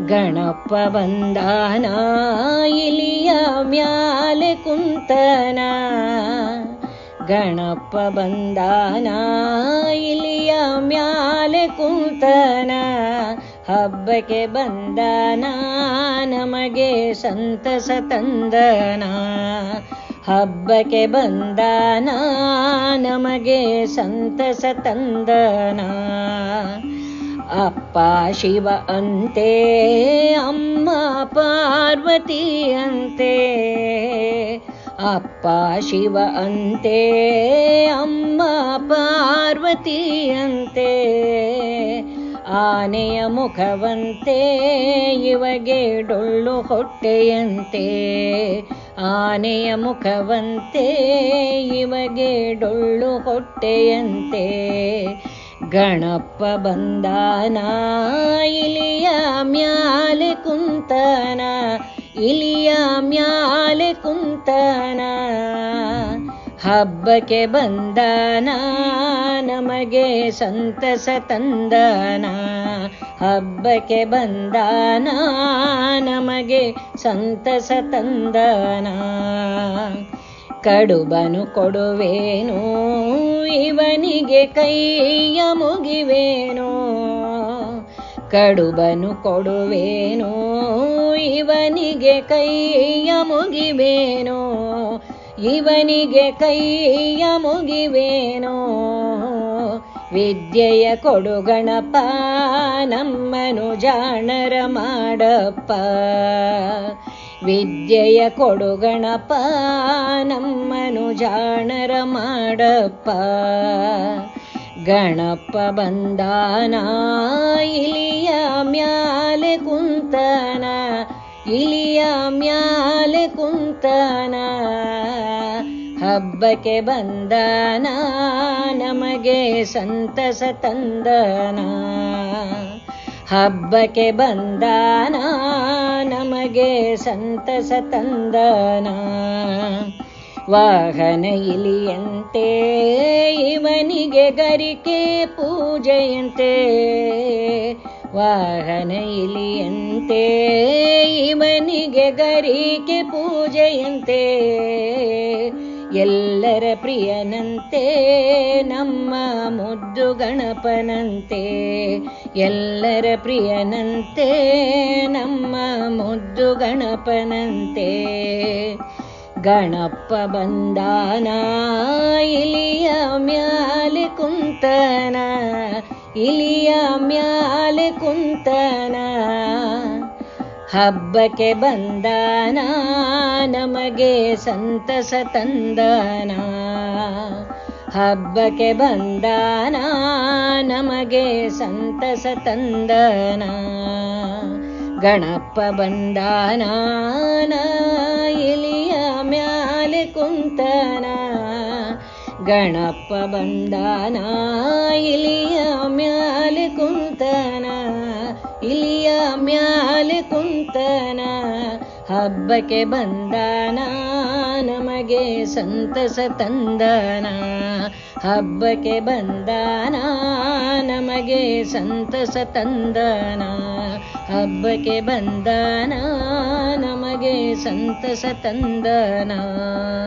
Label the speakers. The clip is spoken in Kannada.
Speaker 1: ಗಣಪ ಬಂದಾನ ಇಲಿಯ ಮ್ಯಾಲೆ ಕುಂತನ. ಗಣಪ ಬಂದಾನ ಇಲಿಯ ಮ್ಯಾಲೆ ಕುಂತನ. ಹಬ್ಬಕ್ಕೆ ಬಂದಾನ ನಮಗೆ ಸಂತಸ ತಂದನ. ಹಬ್ಬಕ್ಕೆ ಬಂದಾನ ನಮಗೆ ಸಂತಸ ತಂದನ. ಅಪ್ಪ ಶಿವ ಅಂತೆ ಅಮ್ಮ ಪಾರ್ವತಿ ಅಂತೆ. ಅಪ್ಪ ಶಿವ ಅಂತೆ ಅಮ್ಮ ಪಾರ್ವತಿ ಅಂತೆ. ಆನೆಯ ಮುಖವಂತೆ ಇವಗೆ ಡೊಳ್ಳು ಹೊಟ್ಟೆಯಂತೆ. ಆನೆಯ ಮುಖವಂತೆ ಇವಗೆ ಡೊಳ್ಳು ಹೊಟ್ಟೆಯಂತೆ. ಗಣಪ ಬಂದಾನ ಇಲಿಯ ಮ್ಯಾಲೆ ಕುಂತನ. ಇಲಿಯ ಮ್ಯಾಲೆ ಕುಂತನ. ಹಬ್ಬಕ್ಕೆ ಬಂದಾನ ನಮಗೆ ಸಂತಸ ತಂದನ. ಹಬ್ಬಕ್ಕೆ ಬಂದಾನ ನಮಗೆ ಸಂತಸ ತಂದನ. ಕಡುಬನು ಕೊಡುವೇನು ಇವನಿಗೆ ಕೈಯ ಮುಗಿವೇನು. ಕಡುಬನು ಕೊಡುವೇನು ಇವನಿಗೆ ಕೈಯ ಮುಗಿವೇನು. ಇವನಿಗೆ ಕೈಯ ಮುಗಿವೇನು. ವಿದ್ಯೆಯ ಕೊಡು ಗಣಪ ನಮ್ಮನು ಜಾಣರ ಮಾಡಪ್ಪ. ವಿದ್ಯೆಯ ಕೊಡು ಗಣಪ ನಮ್ಮನು ಜಾಣರ ಮಾಡಪ್ಪ. ಗಣಪ ಬಂದಾನ ಇಲಿಯ ಮ್ಯಾಲೆ ಕುಂತನ. ಇಲಿಯ ಮ್ಯಾಲೆ ಕುಂತನ. ಹಬ್ಬಕ್ಕೆ ಬಂದಾನ ನಮಗೆ ಸಂತಸ ತಂದನ. ಹಬ್ಬಕ್ಕೆ ಬಂದಾನ ನಮಗೆ ಸಂತಸ ತಂದನ. ವಾಹನ ಇಲಿಯಂತೆ ಇವನಿಗೆ ಗರಿಕೆ ಪೂಜೆಯಂತೆ. ವಾಹನ ಇಲಿಯಂತೆ ಇವನಿಗೆ ಗರಿಕೆ ಪೂಜೆಯಂತೆ. ಎಲ್ಲರ ಪ್ರಿಯನಂತೆ ನಮ್ಮ ಮುದ್ದು ಗಣಪನಂತೆ. ಎಲ್ಲರ ಪ್ರಿಯನಂತೆ ನಮ್ಮ ಮುದ್ದು ಗಣಪನಂತೆ. ಗಣಪ ಬಂದಾನ ಇಲಿಯ ಮ್ಯಾಲೆ ಕುಂತನ. ಇಲಿಯ ಮ್ಯಾಲೆ ಕುಂತನ. ಹಬ್ಬಕ್ಕೆ ಬಂದಾನ ನಮಗೆ ಸಂತಸ ತಂದನ. ಹಬ್ಬಕ್ಕೆ ಬಂದಾನ ನಮಗೆ ಸಂತಸ ತಂದನ. ಗಣಪ ಬಂದಾನ ಇಲಿಯ ಮ್ಯಾಲೆ ಕುಂತನ. ಗಣಪ ಬಂದಾನ ಇಲಿಯ ಮ್ಯಾಲೆ ಕುಂತನ. ಇಲಿಯ ಮ್ಯಾಲೆ ಕುಂತನ. ಹಬ್ಬಕ್ಕೆ ಬಂದಾನ ನಮಗೆ ಸಂತಸ ತಂದನ. ಹಬ್ಬಕ್ಕೆ ಬಂದಾನ ನಮಗೆ ಸಂತಸ ತಂದನ. ಹಬ್ಬಕ್ಕೆ ಬಂದಾನ ನಮಗೆ ಸಂತಸ ತಂದನ.